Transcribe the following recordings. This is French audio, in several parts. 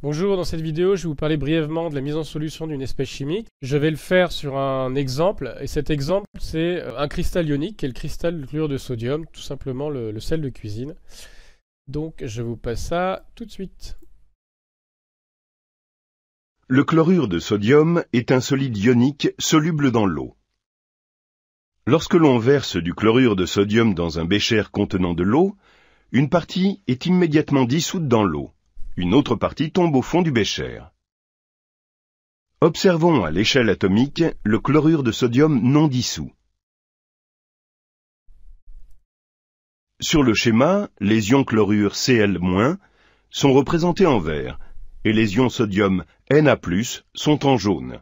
Bonjour, dans cette vidéo, je vais vous parler brièvement de la mise en solution d'une espèce chimique. Je vais le faire sur un exemple, et cet exemple, c'est un cristal ionique, qui est le cristal de chlorure de sodium, tout simplement le sel de cuisine. Donc, je vous passe ça tout de suite. Le chlorure de sodium est un solide ionique soluble dans l'eau. Lorsque l'on verse du chlorure de sodium dans un bécher contenant de l'eau, une partie est immédiatement dissoute dans l'eau. Une autre partie tombe au fond du bécher. Observons à l'échelle atomique le chlorure de sodium non dissous. Sur le schéma, les ions chlorure Cl- sont représentés en vert et les ions sodium Na+ sont en jaune.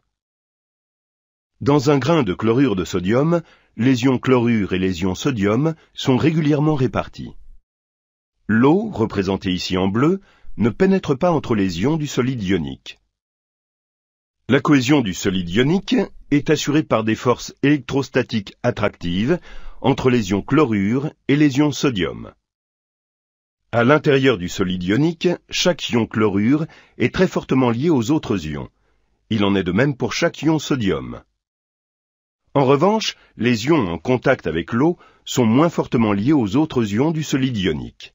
Dans un grain de chlorure de sodium, les ions chlorure et les ions sodium sont régulièrement répartis. L'eau, représentée ici en bleu, ne pénètre pas entre les ions du solide ionique. La cohésion du solide ionique est assurée par des forces électrostatiques attractives entre les ions chlorure et les ions sodium. À l'intérieur du solide ionique, chaque ion chlorure est très fortement lié aux autres ions. Il en est de même pour chaque ion sodium. En revanche, les ions en contact avec l'eau sont moins fortement liés aux autres ions du solide ionique.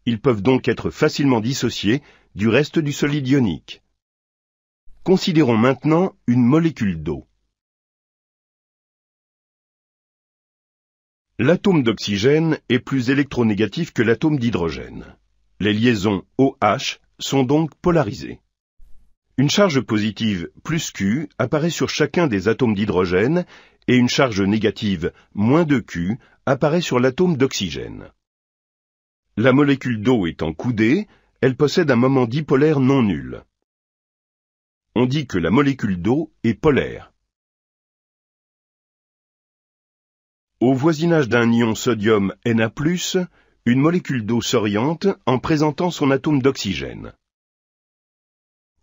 Ils peuvent donc être facilement dissociés du reste du solide ionique. Considérons maintenant une molécule d'eau. L'atome d'oxygène est plus électronégatif que l'atome d'hydrogène. Les liaisons OH sont donc polarisées. Une charge positive plus Q apparaît sur chacun des atomes d'hydrogène et une charge négative moins 2Q apparaît sur l'atome d'oxygène. La molécule d'eau étant coudée, elle possède un moment dipolaire non nul. On dit que la molécule d'eau est polaire. Au voisinage d'un ion sodium Na+, une molécule d'eau s'oriente en présentant son atome d'oxygène.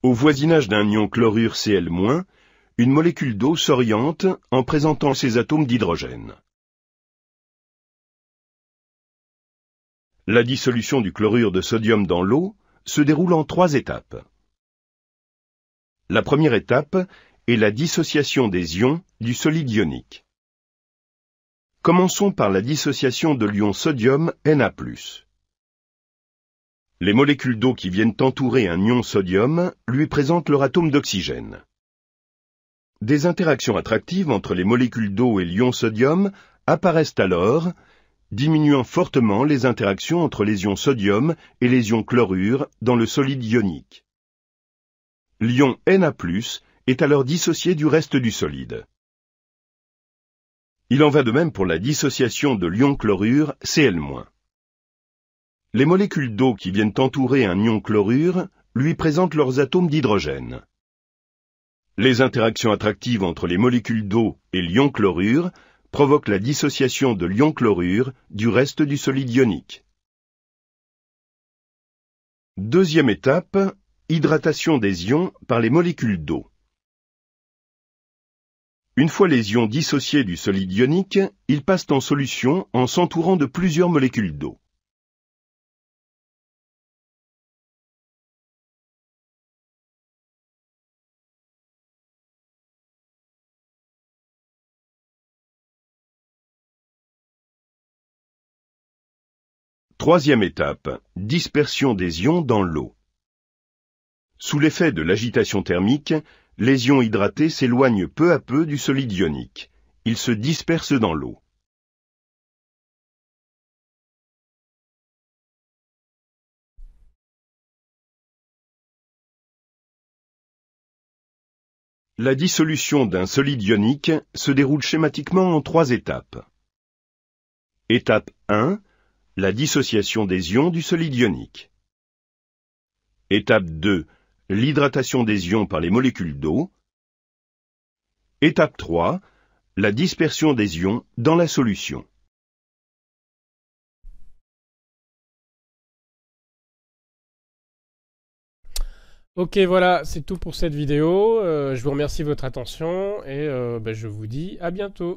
Au voisinage d'un ion chlorure Cl-, une molécule d'eau s'oriente en présentant ses atomes d'hydrogène. La dissolution du chlorure de sodium dans l'eau se déroule en 3 étapes. La première étape est la dissociation des ions du solide ionique. Commençons par la dissociation de l'ion sodium Na+. Les molécules d'eau qui viennent entourer un ion sodium lui présentent leur atome d'oxygène. Des interactions attractives entre les molécules d'eau et l'ion sodium apparaissent alors, diminuant fortement les interactions entre les ions sodium et les ions chlorure dans le solide ionique. L'ion Na+ est alors dissocié du reste du solide. Il en va de même pour la dissociation de l'ion chlorure Cl-. Les molécules d'eau qui viennent entourer un ion chlorure lui présentent leurs atomes d'hydrogène. Les interactions attractives entre les molécules d'eau et l'ion chlorure provoquent la dissociation de l'ion chlorure du reste du solide ionique. Deuxième étape, hydratation des ions par les molécules d'eau. Une fois les ions dissociés du solide ionique, ils passent en solution en s'entourant de plusieurs molécules d'eau. Troisième étape, dispersion des ions dans l'eau. Sous l'effet de l'agitation thermique, les ions hydratés s'éloignent peu à peu du solide ionique. Ils se dispersent dans l'eau. La dissolution d'un solide ionique se déroule schématiquement en 3 étapes. Étape 1, la dissociation des ions du solide ionique. Étape 2, l'hydratation des ions par les molécules d'eau. Étape 3, la dispersion des ions dans la solution. Ok, voilà, c'est tout pour cette vidéo. Je vous remercie de votre attention et je vous dis à bientôt.